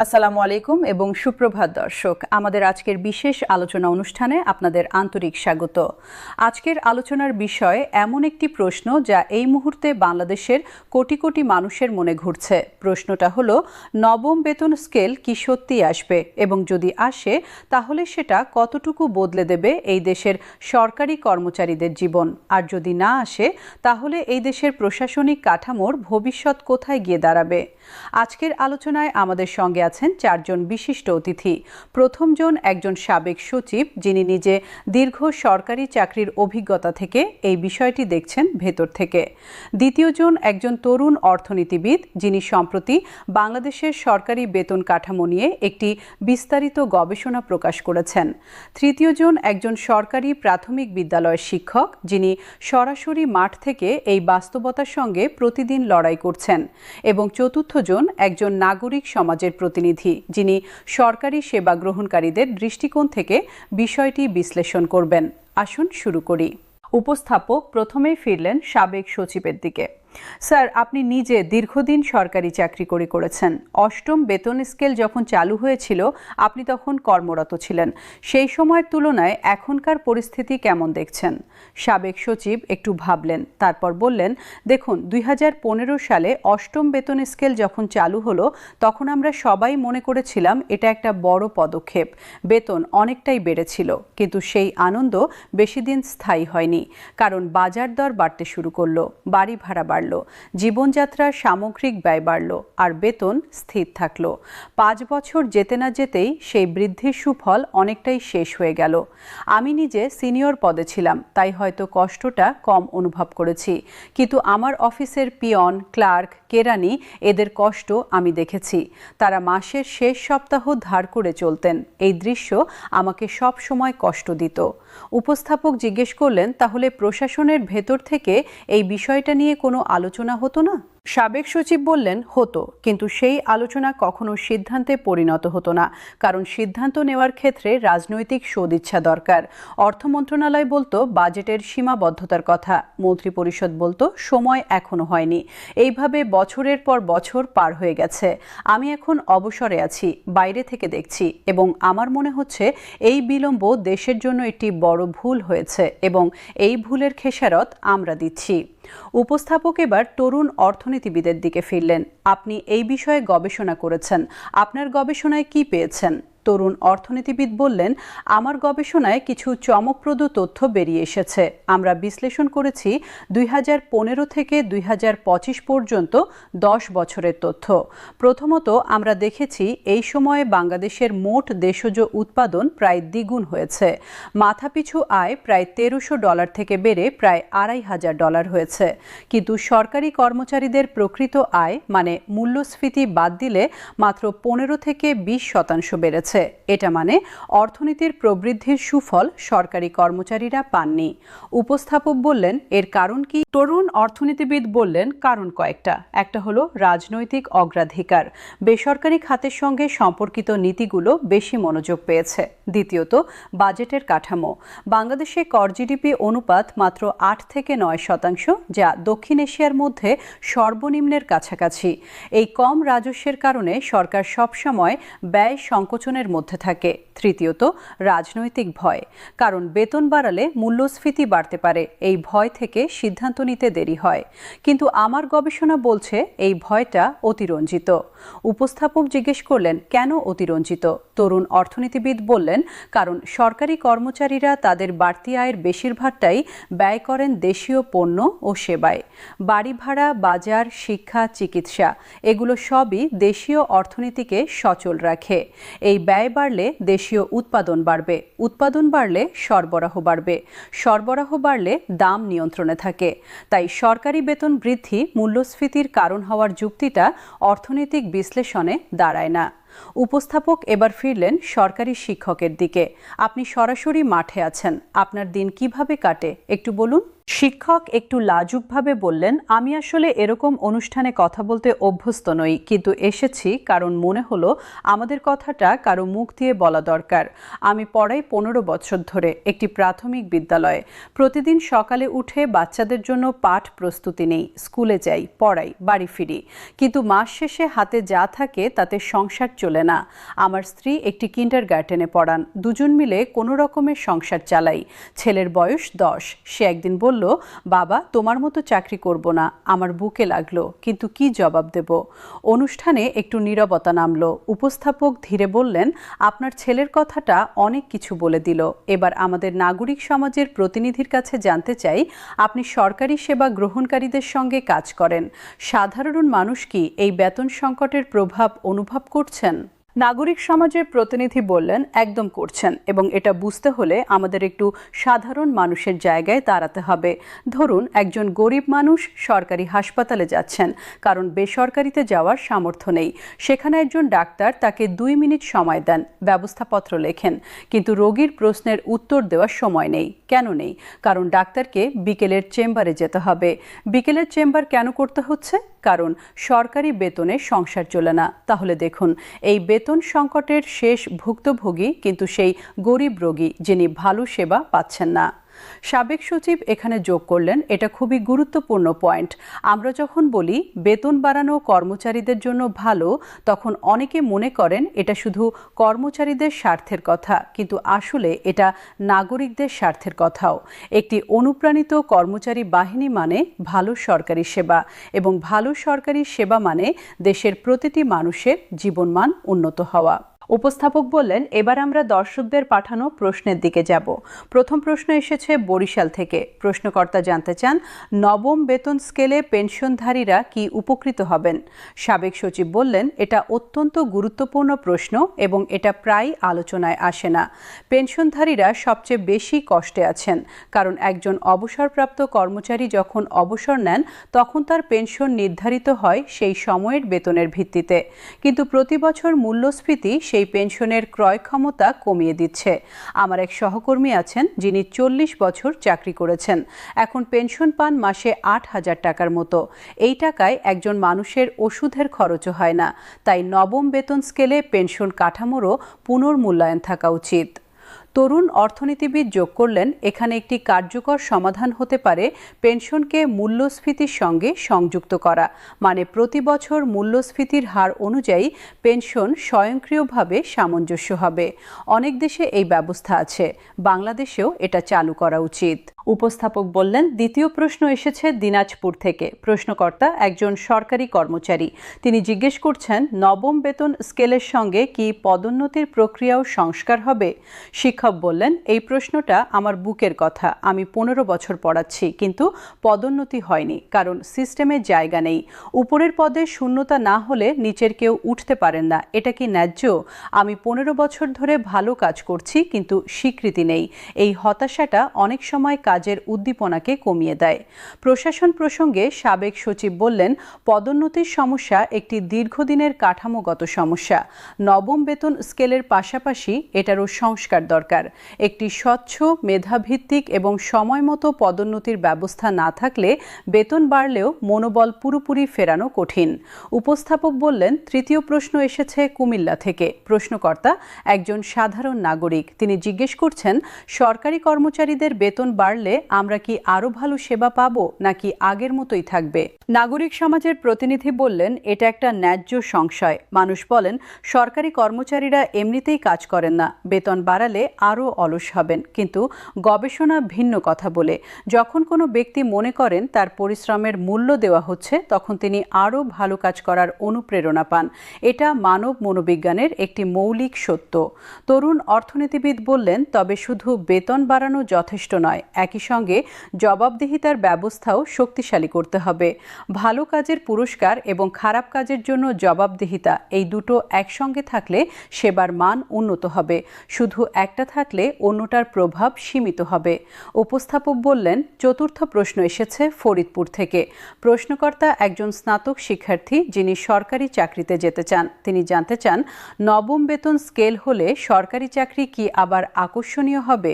আসসালামু আলাইকুম এবং সুপ্রভাত দর্শক। আমাদের আজকের বিশেষ আলোচনা অনুষ্ঠানে আপনাদের আন্তরিক স্বাগত। আজকের আলোচনার বিষয় এমন একটি প্রশ্ন যা এই মুহূর্তে বাংলাদেশের কোটি কোটি মানুষের মনে ঘুরছে। প্রশ্নটা হলো, নবম বেতন স্কেল কি সত্যিই আসবে, এবং যদি আসে তাহলে সেটা কতটুকু বদলে দেবে এই দেশের সরকারি কর্মচারীদের জীবন, আর যদি না আসে তাহলে এই দেশের প্রশাসনিক কাঠামোর ভবিষ্যৎ কোথায় গিয়ে দাঁড়াবে। আজকের আলোচনায় আমাদের সঙ্গে আছেন চারজন বিশিষ্ট অতিথি। প্রথমজন একজন সাবেক সচিব, যিনি নিজে দীর্ঘ সরকারি চাকরির অভিজ্ঞতা থেকে এই বিষয়টি দেখছেন ভেতর থেকে। দ্বিতীয়জন একজন তরুণ অর্থনীতিবিদ, যিনি সম্প্রতি বাংলাদেশের সরকারি বেতন কাঠামো নিয়ে একটি বিস্তারিত গবেষণা প্রকাশ করেছেন। তৃতীয়জন একজন সরকারি প্রাথমিক বিদ্যালয়ের শিক্ষক, যিনি সরাসরি মাঠ থেকে এই বাস্তবতার সঙ্গে প্রতিদিন লড়াই করছেন। এবং চতুর্থজন একজন নাগরিক সমাজের প্রতিনিধি, যিনি সরকারি সেবা গ্রহণকারীদের দৃষ্টিকোণ থেকে বিষয়টি বিশ্লেষণ করবেন। আসুন শুরু করি। উপস্থাপক প্রথমেই ফিরলেন সাবেক সচিবের দিকে। স্যার, আপনি নিজে দীর্ঘদিন সরকারি চাকরি করেছেন। অষ্টম বেতন স্কেল যখন চালু হয়েছিল আপনি তখন কর্মরত ছিলেন। সেই সময়ের তুলনায় এখনকার পরিস্থিতি কেমন দেখছেন? সাবেক সচিব একটু ভাবলেন, তারপর বললেন, দেখুন, 2015 সালে অষ্টম বেতন স্কেল যখন চালু হলো তখন আমরা সবাই মনে করেছিলাম এটা একটা বড় পদক্ষেপ। বেতন অনেকটাই বেড়েছিল, কিন্তু সেই আনন্দ বেশি দিন স্থায়ী হয়নি। কারণ বাজার দর বাড়তে শুরু করলো, বাড়ি ভাড়া বাড়ল, জীবনযাত্রার সামগ্রিক ব্যয় বাড়ল, আর বেতন স্থির থাকলো। 5 বছর যেতে না যেতেই সেই বৃদ্ধির সুফল অনেকটাই শেষ হয়ে গেল। আমি নিজে সিনিয়র পদে ছিলাম, তাই হয়তো কষ্টটা কম অনুভব করেছি, কিন্তু আমার অফিসের পিয়ন, ক্লার্ক, কেরানি, এদের কষ্ট আমি দেখেছি। তারা মাসের শেষ সপ্তাহ ধার করে চলতেন। এই দৃশ্য আমাকে সব সময় কষ্ট দিত। উপস্থাপক জিজ্ঞেস করলেন, তাহলে প্রশাসনের ভেতর থেকে এই বিষয়টা নিয়ে কোনো আলোচনা হতো না? সাবেক সচিব বললেন, হতো, কিন্তু সেই আলোচনা কখনো সিদ্ধান্তে পরিণত হতো না। কারণ সিদ্ধান্ত নেওয়ার ক্ষেত্রে রাজনৈতিক সদিচ্ছা দরকার। অর্থ মন্ত্রণালয় বলতো বাজেটের সীমাবদ্ধতার কথা, মন্ত্রিপরিষদ বলতো সময় এখনো হয়নি। এইভাবে বছরের পর বছর পার হয়ে গেছে। আমি এখন অবসরে আছি, বাইরে থেকে দেখছি, এবং আমার মনে হচ্ছে এই বিলম্ব দেশের জন্য একটি বড় ভুল হয়েছে, এবং এই ভুলের খেসারত আমরা দিচ্ছি। উপস্থাপক এবার তরুণ অর্থনীতিবিদের দিকে ফিরলেন। আপনি এই বিষয়ে গবেষণা করেছেন, আপনার গবেষণায় কি পেয়েছেন? তরুণ অর্থনীতিবিদ বললেন, আমার গবেষণায় কিছু চমকপ্রদ তথ্য বেরিয়ে এসেছে। আমরা বিশ্লেষণ করেছি 2015 থেকে 2025 পর্যন্ত 10 বছরের তথ্য। প্রথমত, আমরা দেখেছি এই সময়ে বাংলাদেশের মোট দেশজ উৎপাদন প্রায় দ্বিগুণ হয়েছে। মাথাপিছু আয় প্রায় $1300 থেকে বেড়ে প্রায় $2500 হয়েছে। কিন্তু সরকারি কর্মচারীদের প্রকৃত আয়, মানে মূল্যস্ফীতি বাদ দিলে, মাত্র 15 থেকে 20% বেড়েছে। এটা মানে অর্থনীতির প্রবৃদ্ধির সুফল সরকারি কর্মচারীরা পাননি। উপস্থাপক বললেন, এর কারণ কি? তরুণ অর্থনীতিবিদ বললেন, কারণ কয়েকটা। একটা হলো রাজনৈতিক অগ্রাধিকার, বেসরকারি খাতের সঙ্গে সম্পর্কিত নীতিগুলো বেশি মনোযোগ পেয়েছে। দ্বিতীয়ত, বাজেটের কাঠামো। বাংলাদেশে কর জিডিপি অনুপাত মাত্র 8 থেকে 9%, যা দক্ষিণ এশিয়ার মধ্যে সর্বনিম্নের কাছাকাছি। এই কম রাজস্বের কারণে সরকার সবসময় ব্যয় সংকোচনের মধ্যে থাকে। তৃতীয়ত, রাজনৈতিক ভয়। কারণ বেতন বাড়ালে মূল্যস্ফীতি বাড়তে পারে, এই ভয় থেকে সিদ্ধান্ত নিতে দেরি হয়। কিন্তু আমার গবেষণা বলছে এই ভয়টা অতিরঞ্জিত। উপস্থাপক জিজ্ঞেস করলেন, কেন অতিরঞ্জিত? তরুণ অর্থনীতিবিদ বললেন, কারণ সরকারি কর্মচারীরা তাদের বাড়তি আয়ের বেশিরভাগটাই ব্যয় করেন দেশীয় পণ্য ও সেবায়। বাড়ি ভাড়া, বাজার, শিক্ষা, চিকিৎসা, এগুলো সবই দেশীয় অর্থনীতিকে সচল রাখে। এই ব্যয় বাড়লে দেশীয় উৎপাদন বাড়বে, উৎপাদন বাড়লে সরবরাহ বাড়বে, সরবরাহ বাড়লে দাম নিয়ন্ত্রণে থাকে। তাই সরকারি বেতন বৃদ্ধি মূল্যস্ফীতির কারণ হওয়ার যুক্তিটা অর্থনৈতিক বিশ্লেষণে দাঁড়ায় না। উপস্থাপক এবার ফিরলেন সরকারি শিক্ষকের দিকে। আপনি সরাসরি মাঠে আছেন, আপনার দিন কিভাবে কাটে একটু বলুন। শিক্ষক একটু লাজুকভাবে বললেন, আমি আসলে এরকম অনুষ্ঠানে কথা বলতে অভ্যস্ত নই, কিন্তু এসেছি কারণ মনে হলো আমাদের কথাটা কারো মুখ দিয়ে বলা দরকার। আমি পড়াই 15 বছর ধরে একটি প্রাথমিক বিদ্যালয়ে। প্রতিদিন সকালে উঠে বাচ্চাদের জন্য পাঠ প্রস্তুতি নেই, স্কুলে যাই, পড়াই, বাড়ি ফিরি, কিন্তু মাস শেষে হাতে যা থাকে তাতে সংসার চলে না। আমার স্ত্রী একটি কিন্ডারগার্টেনে পড়ান, দুজন মিলে কোনো রকমের সংসার চালাই। ছেলের বয়স 10। সে একদিন বলল, বাবা, তোমার মতো চাকরি করব না। আমার বুকে লাগলো, কিন্তু কি জবাব দেব? অনুষ্ঠানে একটু নীরবতা নামলো। উপস্থাপক ধীরে বললেন, আপনার ছেলের কথাটা অনেক কিছু বলে দিল। এবার আমাদের নাগরিক সমাজের প্রতিনিধির কাছে জানতে চাই, আপনি সরকারি সেবা গ্রহণকারীদের সঙ্গে কাজ করেন, সাধারণ মানুষ কি এই বেতন সংকটের প্রভাব অনুভব করছেন? নাগরিক সমাজের প্রতিনিধি বললেন, একদম করছেন, এবং এটা বুঝতে হলে আমাদের একটু সাধারণ মানুষের জায়গায় দাঁড়াতে হবে। ধরুন, একজন গরিব মানুষ সরকারি হাসপাতালে যাচ্ছেন, কারণ বেসরকারিতে যাওয়ার সামর্থ্য নেই। সেখানে একজন ডাক্তার তাকে 2 মিনিট সময় দেন, ব্যবস্থাপত্র লেখেন, কিন্তু রোগীর প্রশ্নের উত্তর দেওয়ার সময় নেই। কেন নেই? কারণ ডাক্তারকে বিকেলের চেম্বারে যেতে হবে। বিকেলের চেম্বার কেন করতে হচ্ছে? কারণ সরকারি বেতনে সংসার চলে না। তাহলে দেখুন, এই বেতন সংকটের শেষ ভুক্তভোগী কিন্তু সেই গরিব রোগী, যিনি ভালো সেবা পাচ্ছেন না। সাবেক সচিব এখানে যোগ করলেন, এটা খুবই গুরুত্বপূর্ণ পয়েন্ট। আমরা যখন বলি বেতন বাড়ানো কর্মচারীদের জন্য ভালো, তখন অনেকে মনে করেন এটা শুধু কর্মচারীদের স্বার্থের কথা, কিন্তু আসলে এটা নাগরিকদের স্বার্থের কথাও। একটি অনুপ্রাণিত কর্মচারী বাহিনী মানে ভালো সরকারি সেবা, এবং ভালো সরকারি সেবা মানে দেশের প্রতিটি মানুষের জীবনমান উন্নত হওয়া। উপস্থাপক বললেন, এবার আমরা দর্শকদের পাঠানো প্রশ্নের দিকে যাব। প্রথম প্রশ্ন এসেছে বরিশাল থেকে। প্রশ্নকর্তা জানতে চান, নবম বেতন স্কেলে পেনশনধারীরা কি উপকৃত হবেন? সাবেক সচিব বললেন, এটা অত্যন্ত গুরুত্বপূর্ণ প্রশ্ন এবং এটা প্রায় আলোচনায় আসে না। পেনশনধারীরা সবচেয়ে বেশি কষ্টে আছেন, কারণ একজন অবসরপ্রাপ্ত কর্মচারী যখন অবসর নেন তখন তার পেনশন নির্ধারিত হয় সেই সময়ের বেতনের ভিত্তিতে, কিন্তু প্রতি বছর মূল্যস্ফীতি সেই পেনশনের ক্রয় ক্ষমতা কমিয়ে দিচ্ছে। আমার এক সহকর্মী আছেন যিনি 40 বছর চাকরি করেছেন, এখন পেনশন পান মাসে 8,000 টাকার মতো। এই টাকায় একজন মানুষের ওষুধের খরচও হয় না। তাই নবম বেতন স্কেলে পেনশন কাঠামোরও পুনর্মূল্যায়ন থাকা উচিত। তরুণ অর্থনীতিবিদ যোগ করলেন, এখানে একটি কার্যকর সমাধান হতে পারে পেনশনকে মূল্যস্ফীতির সঙ্গে সংযুক্ত করা, মানে প্রতি বছর মূল্যস্ফীতির হার অনুযায়ী পেনশন স্বয়ংক্রিয়ভাবে সামঞ্জস্য হবে। অনেক দেশে এই ব্যবস্থা আছে, বাংলাদেশেও এটা চালু করা উচিত। উপস্থাপক বললেন, দ্বিতীয় প্রশ্ন এসেছে দিনাজপুর থেকে। প্রশ্নকর্তা একজন সরকারি কর্মচারী। তিনি জিজ্ঞেস করছেন, নবম বেতন স্কেলের সঙ্গে কি পদোন্নতির প্রক্রিয়াও সংস্কার হবে? শিক্ষক বললেন, এই প্রশ্নটা আমার বুকের কথা। আমি 15 বছর পড়াচ্ছি, কিন্তু পদোন্নতি হয়নি, কারণ সিস্টেমে জায়গা নেই। উপরের পদে শূন্যতা না হলে নিচের কেউ উঠতে পারেন না। এটা কি ন্যায্য? আমি 15 বছর ধরে ভালো কাজ করছি, কিন্তু স্বীকৃতি নেই। এই হতাশাটা অনেক সময় কাজের উদ্দীপনাকে কমিয়ে দেয়। প্রশাসন প্রসঙ্গে সাবেক সচিব বললেন, পদোন্নতির সমস্যা একটি দীর্ঘদিনের কাঠামোগত সমস্যা। নবম বেতন স্কেলের পাশাপাশি এটারও সংস্কার দরকার। একটি স্বচ্ছ, মেধাভিত্তিক এবং সময়মতো পদোন্নতির ব্যবস্থা না থাকলে বেতন বাড়লেও মনোবল পুরোপুরি ফেরানো কঠিন। উপস্থাপক বললেন, তৃতীয় প্রশ্ন এসেছে কুমিল্লা থেকে। প্রশ্নকর্তা একজন সাধারণ নাগরিক। তিনি জিজ্ঞেস করছেন, সরকারি কর্মচারীদের বেতন বাড়লে আমরা কি আরো ভালো সেবা পাবো, নাকি আগের মতোই থাকবে? নাগরিক সমাজের প্রতিনিধি বললেন, এটা একটা ন্যায্য সংশয়। মানুষ বলেন, সরকারি কর্মচারীরা এমনিতেই কাজ করেন না, বেতন বাড়ালে আরও অলস হবেন। কিন্তু গবেষণা ভিন্ন কথা বলে। যখন কোনো ব্যক্তি মনে করেন তার পরিশ্রমের মূল্য দেওয়া হচ্ছে, তখন তিনি আরও ভালো কাজ করার অনুপ্রেরণা পান। এটা মানব মনোবিজ্ঞানের একটি মৌলিক সত্য। তরুণ অর্থনীতিবিদ বললেন, তবে শুধু বেতন বাড়ানো যথেষ্ট নয়, একই সঙ্গে জবাবদিহিতার ব্যবস্থাও শক্তিশালী করতে হবে। ভালো কাজের পুরস্কার এবং খারাপ কাজের জন্য জবাবদিহিতা, এই দুটো একসঙ্গে থাকলে সেবার মান উন্নত হবে। শুধু একটা থাকলে অন্যটার প্রভাব সীমিত হবে। উপস্থাপক বললেন, চতুর্থ প্রশ্ন এসেছে ফরিদপুর থেকে। প্রশ্নকর্তা একজন স্নাতক শিক্ষার্থী যিনি সরকারি চাকরিতে যেতে চান। তিনি জানতে চান, নবম বেতন স্কেল হলে সরকারি চাকরি কি আবার আকর্ষণীয় হবে?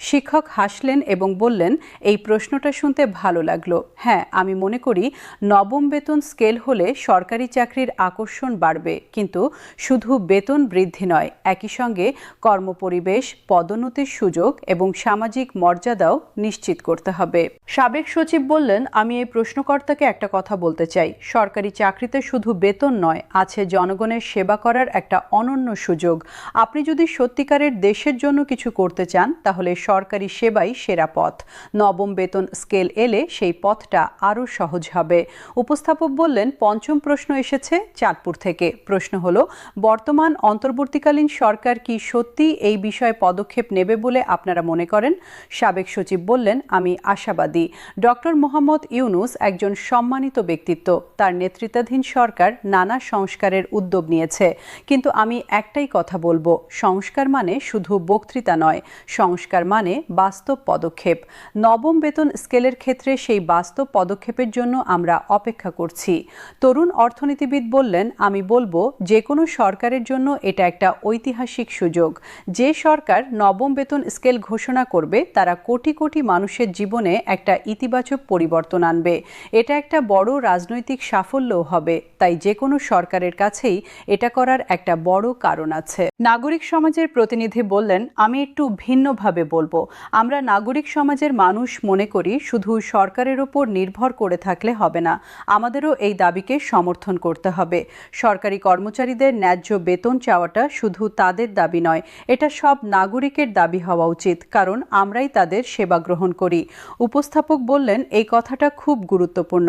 শিক্ষক হাসলেন এবং বললেন, এই প্রশ্নটা শুনতে ভালো লাগলো। হ্যাঁ, আমি মনে করি নবম বেতন স্কেল হলে সরকারি চাকরির আকর্ষণ বাড়বে, কিন্তু শুধু বেতন বৃদ্ধি নয়, একই সঙ্গে কর্মপরিবেশ, পদোন্নতির সুযোগ এবং সামাজিক মর্যাদাও নিশ্চিত করতে হবে। সাবেক সচিব বললেন, আমি এই প্রশ্নকর্তাকে একটা কথা বলতে চাই, সরকারি চাকরিতে শুধু বেতন নয়, আছে জনগণের সেবা করার একটা অনন্য সুযোগ। আপনি যদি সত্যিকারের দেশের জন্য কিছু করতে চান তাহলে সরকারি সেবাই সেরা পথ। নবম বেতন স্কেল এলে সেই পথটা আরও সহজ হবে। উপস্থাপক বললেন, পঞ্চম প্রশ্ন এসেছে চাঁদপুর থেকে। প্রশ্ন হলো, বর্তমান অন্তর্বর্তীকালীন সরকার কি সত্যি এই বিষয়ে পদক্ষেপ নেবে বলে আপনারা মনে করেন? সাবেক সচিব বললেন, আমি আশাবাদী। ডক্টর মোহাম্মদ ইউনূস একজন সম্মানিত ব্যক্তিত্ব, তার নেতৃত্বাধীন সরকার নানা সংস্কারের উদ্যোগ নিয়েছে, কিন্তু আমি একটাই কথা বলবো, সংস্কার মানে শুধু বক্তৃতা নয়, সংস্কার মানে বাস্তব পদক্ষেপ। নবম বেতন স্কেলের ক্ষেত্রে সেই বাস্তব পদক্ষেপের জন্য আমরা অপেক্ষা করছি। তরুণ অর্থনীতিবিদ বললেন, আমি বলবো যে কোনো সরকারের জন্য এটা একটা ঐতিহাসিক সুযোগ। যে সরকার নবম বেতন স্কেল ঘোষণা করবে তারা কোটি কোটি মানুষের জীবনে একটা ইতিবাচক পরিবর্তন আনবে। এটা একটা বড় রাজনৈতিক সাফল্যও হবে। তাই যে কোনো সরকারের কাছেই এটা করার একটা বড় কারণ আছে। নাগরিক সমাজের প্রতিনিধি বললেন, আমি একটু ভিন্নভাবে বলবো। আমরা নাগরিক সমাজের মানুষ মনে করি শুধু সরকারের উপর নির্ভর করে থাকলে হবে না, আমাদেরও এই দাবিকে সমর্থন করতে হবে। সরকারি কর্মচারীদের ন্যায্য বেতন চাওয়াটা শুধু তাদের দাবি নয়, এটা সব নাগরিকের দাবি হওয়া উচিত, কারণ আমরাই তাদের সেবা গ্রহণ করি। উপস্থাপক বললেন, এই কথাটা খুব গুরুত্বপূর্ণ।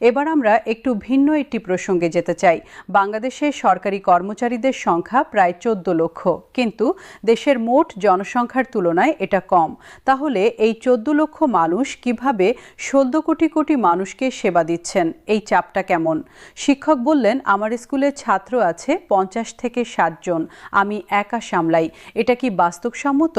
এবার আমরা একটু ভিন্ন একটি প্রসঙ্গে যেতে চাই। বাংলাদেশে সরকারি কর্মচারীদের সংখ্যা প্রায় 14 লক্ষ, কিন্তু দেশের মোট জনসংখ্যার তুলনায় এটা কম। তাহলে এই 14 লক্ষ মানুষ কিভাবে 16 কোটি কোটি মানুষকে সেবা দিচ্ছেন? এই চাপটা কেমন? শিক্ষক বললেন, আমার স্কুলে ছাত্র আছে 50 থেকে 60 জন, আমি একা সামলাই। এটা কি বাস্তবসম্মত?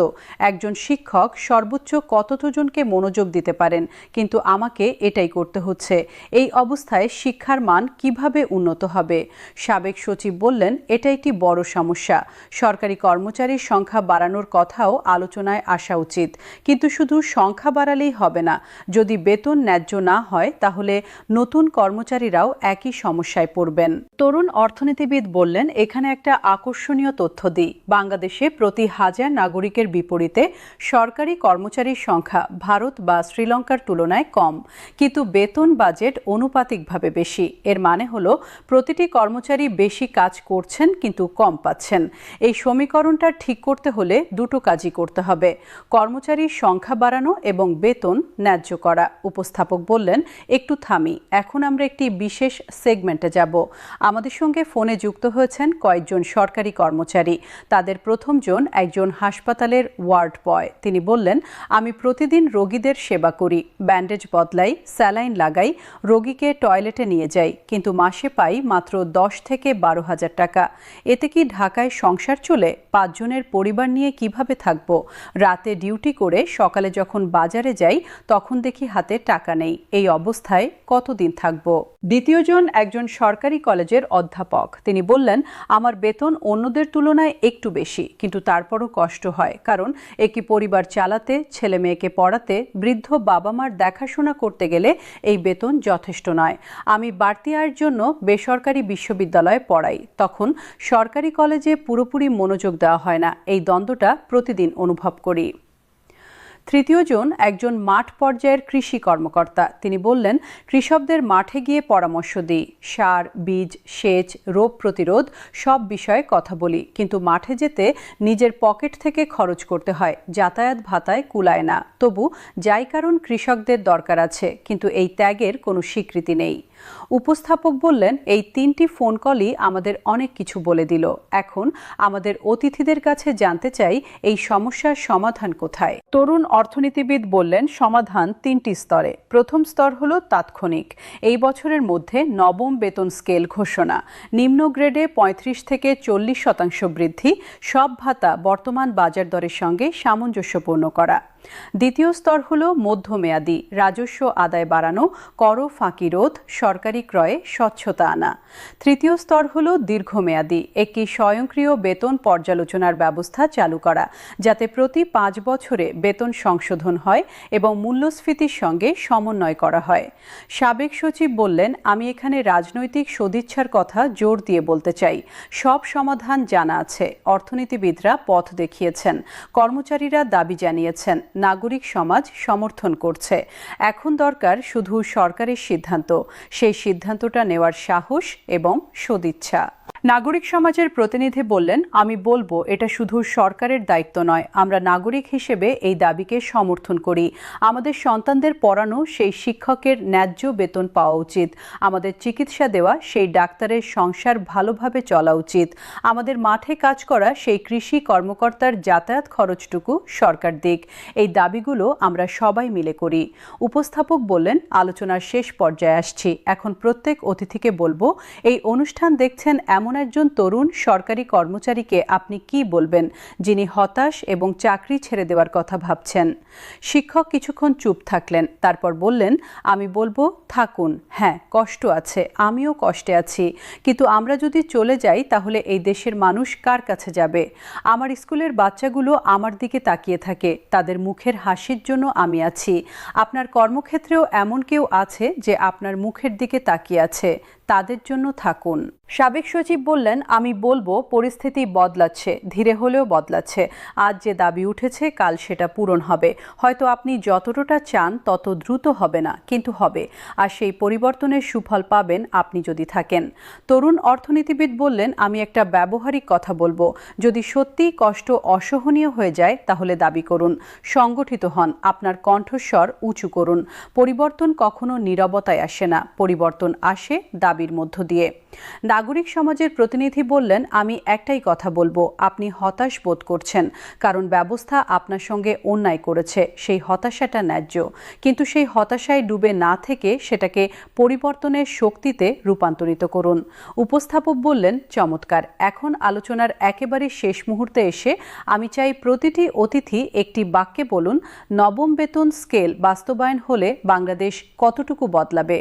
একজন শিক্ষক সর্বোচ্চ কতজনকে মনোযোগ দিতে পারেন, কিন্তু আমাকে এটাই করতে হচ্ছে। এই অবস্থায় শিক্ষার মান কিভাবে উন্নত হবে? সাবেক সচিব বললেন, এটা একটি বড় সমস্যা। সরকারি কর্মচারীর সংখ্যা বাড়ানোর কথাও আলোচনায় আসা উচিত, কিন্তু শুধু সংখ্যা বাড়ালেই হবে না। যদি বেতন ন্যায্য না হয় তাহলে নতুন কর্মচারীরাও একই সমস্যায় পড়বেন। তরুণ অর্থনীতিবিদ বললেন, এখানে একটা আকর্ষণীয় তথ্য দিই। বাংলাদেশে প্রতি 1000 নাগরিকের বিপরীতে সরকারি কর্মচারীর সংখ্যা ভারত বা শ্রীলঙ্কার তুলনায় কম, কিন্তু বেতন বাজেট অনুপাতিকভাবে বেশি। এর মানে হলো প্রতিটি কর্মচারী বেশি কাজ করছেন কিন্তু কম পাচ্ছেন। এই সমীকরণটা ঠিক করতে হলে দুটো কাজই করতে হবে, কর্মচারীর সংখ্যা বাড়ানো এবং বেতন ন্যায্য করা। উপস্থাপক বললেন, একটু থামি, এখন আমরা একটি বিশেষ সেগমেন্টে যাব। আমাদের সঙ্গে ফোনে যুক্ত হয়েছেন কয়েকজন সরকারি কর্মচারী। তাদের প্রথমজন একজন হাসপাতালের ওয়ার্ড বয়। তিনি বললেন, আমি প্রতিদিন রোগীদের সেবা করি, ব্যান্ডেজ বদলাই, স্যালাইন লাগাই, রোগীকে টয়লেটে নিয়ে যাই, কিন্তু মাসে পাই মাত্র 10 থেকে 12 হাজার টাকা। এতে কি ঢাকায় সংসার চলে? 5 জনের পরিবার নিয়ে কিভাবে থাকবো? রাতে ডিউটি করে সকালে যখন বাজারে যাই তখন দেখি হাতে টাকা নেই। এই অবস্থায় কতদিন থাকবো? দ্বিতীয়জন একজন সরকারি কলেজের অধ্যাপক। তিনি বললেন, আমার বেতন অন্যদের তুলনায় একটু বেশি, কিন্তু তারপরও কষ্ট হয়, কারণ একটি পরিবার চালাতে, ছেলে মেয়েকে পড়াতে, বৃদ্ধ বাবা মার দেখাশোনা করতে গেলে এই বেতন যথেষ্ট নয়। আমি বাড়তি আয়ের জন্য বেসরকারি বিশ্ববিদ্যালয়ে পড়াই, তখন সরকারি কলেজে পুরোপুরি মনোযোগ দেওয়া হয় না। এই দ্বন্দ্বটা প্রতিদিন অনুভব করি। তৃতীয়জন একজন মাঠ পর্যায়ের কৃষি কর্মকর্তা। তিনি বললেন, কৃষকদের মাঠে গিয়ে পরামর্শ দিই, সার, বীজ, সেচ, রোগ প্রতিরোধ সব বিষয়ে কথা বলি, কিন্তু মাঠে যেতে নিজের পকেট থেকে খরচ করতে হয়, যাতায়াত ভাতায় কুলায় না। তবু যাই, কারণ কৃষকদের দরকার আছে, কিন্তু এই ত্যাগের কোনো স্বীকৃতি নেই। উপস্থাপক বললেন, এই 3টি ফোন কলই আমাদের অনেক কিছু বলে দিল। এখন আমাদের অতিথিদের কাছে জানতে চাই, এই সমস্যার সমাধান কোথায়? তরুণ অর্থনীতিবিদ বললেন, সমাধান 3টি স্তরে। প্রথম স্তর হলো তাৎক্ষণিক, এই বছরের মধ্যে নবম বেতন স্কেল ঘোষণা, নিম্ন গ্রেডে 35 থেকে 40% বৃদ্ধি, সব ভাতা বর্তমান বাজার দরের সঙ্গে সামঞ্জস্যপূর্ণ করা। দ্বিতীয় স্তর হলো মধ্যমেয়াদী, রাজস্ব আদায় বাড়ানো, কর ফাঁকি রোধ, সরকারি ক্রয়ে স্বচ্ছতা আনা। তৃতীয় স্তর হল দীর্ঘমেয়াদী একটি স্বয়ংক্রিয় বেতন পর্যালোচনার ব্যবস্থা চালু করা, যাতে প্রতি 5 বছরে বেতন সংশোধন হয় এবং মূল্যস্ফীতির সঙ্গে সমন্বয় করা হয়। সাবেক সচিব বললেন, আমি এখানে রাজনৈতিক সদিচ্ছার কথা জোর দিয়ে বলতে চাই। সব সমাধান জানা আছে, অর্থনীতিবিদরা পথ দেখিয়েছেন, কর্মচারীরা দাবি জানিয়েছেন, নাগরিক সমাজ সমর্থন করছে। এখন দরকার শুধু সরকারের সিদ্ধান্ত, সেই সিদ্ধান্তটা নেওয়ার সাহস এবং সদিচ্ছা। নাগরিক সমাজের প্রতিনিধি বললেন, আমি বলবো এটা শুধু সরকারের দায়িত্ব নয়, আমরা নাগরিক হিসেবে এই দাবিকে সমর্থন করি। আমাদের সন্তানদের পড়ানো সেই শিক্ষকের ন্যায্য বেতন পাওয়া উচিত, আমাদের চিকিৎসা দেওয়া সেই ডাক্তারের সংসার ভালোভাবে চলা উচিত, আমাদের মাঠে কাজ করা সেই কৃষি কর্মকর্তার যাতায়াত খরচটুকু সরকার দিক। এই দাবিগুলো আমরা সবাই মিলে করি। উপস্থাপক বললেন, আলোচনার শেষ পর্যায়ে আসছি, এখন প্রত্যেক অতিথিকে বলবো, এই অনুষ্ঠান দেখছেন এমন একজন তরুণ সরকারি কর্মচারীকে আপনি কি বলবেন, যিনি হতাশ এবং চাকরি ছেড়ে দেওয়ার কথা ভাবছেন। শিক্ষক কিছুক্ষণ চুপ থাকলেন, তারপর বললেন, আমি বলবো থাকুন, হ্যাঁ কষ্ট আছে, আমিও কষ্টে আছি, কিন্তু আমরা যদি চলে যাই তাহলে এই দেশের মানুষ কার কাছে যাবে? আমার স্কুলের বাচ্চাগুলো আমার দিকে তাকিয়ে থাকে, তাদের মুখের হাসির জন্য আমি আছি। আপনার কর্মক্ষেত্রেও এমন কেউ আছে যে আপনার মুখের দিকে তাকিয়ে আছে, তাদের জন্য থাকুন। সাবেক সচিব বললেন, আমি বলবো পরিস্থিতি বদলাচ্ছে, ধীরে হলেও বদলাচ্ছে। আজ যে দাবি উঠেছে কাল সেটা পূরণ হবে। হয়তো আপনি যতটা চান তত দ্রুত হবে না, কিন্তু হবে। আর সেই পরিবর্তনের সুফল পাবেন আপনি যদি থাকেন। তরুণ অর্থনীতিবিদ বললেন, আমি একটা ব্যবহারিক কথা বলবো, যদি সত্যি কষ্ট অসহনীয় হয়ে যায় তাহলে দাবি করুন, সংগঠিত হন, আপনার কণ্ঠস্বর উঁচু করুন। পরিবর্তন কখনো নীরবতায় আসে না, পরিবর্তন আসে দাবির মধ্য দিয়ে। নাগরিক সমাজের প্রতিনিধি বললেন, আমি একটাই কথা বলবো, আপনি হতাশ বোধ করছেন, কারণ ব্যবস্থা আপনার সঙ্গে অন্যায় করেছে, সেই হতাশাটা ন্যায্য, কিন্তু সেই হতাশায় ডুবে না থেকে সেটাকে পরিবর্তনের শক্তিতে রূপান্তরিত করুন। উপস্থাপক বললেন, চমৎকার। এখন আলোচনার একেবারে শেষ মুহূর্তে এসে আমি চাই প্রতিটি অতিথি একটি বাক্যে বলুন, নবম বেতন স্কেল বাস্তবায়ন হলে বাংলাদেশ কতটুকু বদলাবে?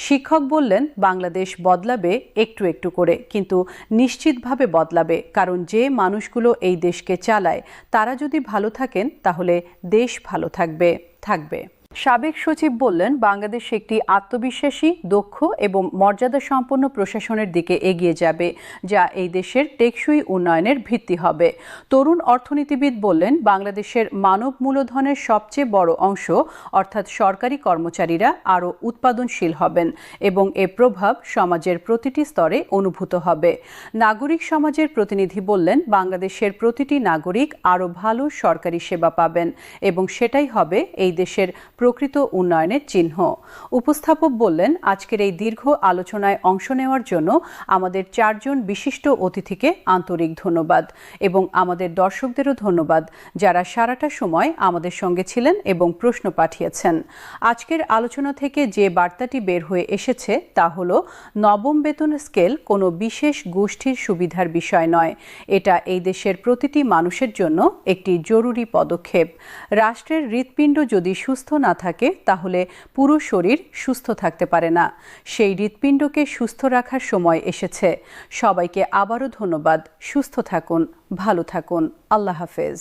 শিক্ষক বললেন, বাংলাদেশ বদলাবে একটু একটু করে, কিন্তু নিশ্চিতভাবে বদলাবে, কারণ যে মানুষগুলো এই দেশকে চালায় তারা যদি ভালো থাকেন তাহলে দেশ ভালো থাকবে। সাবেক সচিব বললেন, বাংলাদেশ একটি আত্মবিশ্বাসী, দক্ষ এবং মর্যাদাসম্পন্ন প্রশাসনের দিকে এগিয়ে যাবে, যা এই দেশের টেকসই উন্নয়নের ভিত্তি হবে। তরুণ অর্থনীতিবিদ বললেন, বাংলাদেশের মানব মূলধনের সবচেয়ে বড় অংশ অর্থাৎ সরকারি কর্মচারীরা আরও উৎপাদনশীল হবেন এবং এর প্রভাব সমাজের প্রতিটি স্তরে অনুভূত হবে। নাগরিক সমাজের প্রতিনিধি বললেন, বাংলাদেশের প্রতিটি নাগরিক আরও ভালো সরকারি সেবা পাবেন এবং সেটাই হবে এই দেশের প্রকৃত উন্নয়নের চিহ্ন। উপস্থাপক বললেন, আজকের এই দীর্ঘ আলোচনায় অংশ নেওয়ার জন্য আমাদের 4 জন বিশিষ্ট অতিথিকে আন্তরিক ধন্যবাদ এবং আমাদের দর্শকদেরও ধন্যবাদ, যারা সারাটা সময় আমাদের সঙ্গে ছিলেন এবং প্রশ্ন পাঠিয়েছেন। আজকের আলোচনা থেকে যে বার্তাটি বের হয়ে এসেছে তা হলো, নবম বেতন স্কেল কোনো বিশেষ গোষ্ঠীর সুবিধার বিষয় নয়, এটা এই দেশের প্রতিটি মানুষের জন্য একটি জরুরি পদক্ষেপ। রাষ্ট্রের হৃৎপিণ্ড যদি সুস্থ না থাকে তাহলে পুরো শরীর সুস্থ থাকতে পারে না। সেই হৃৎপিণ্ডকে সুস্থ রাখার সময় এসেছে। সবাইকে আবারও ধন্যবাদ। সুস্থ থাকুন, ভালো থাকুন। আল্লাহ হাফেজ।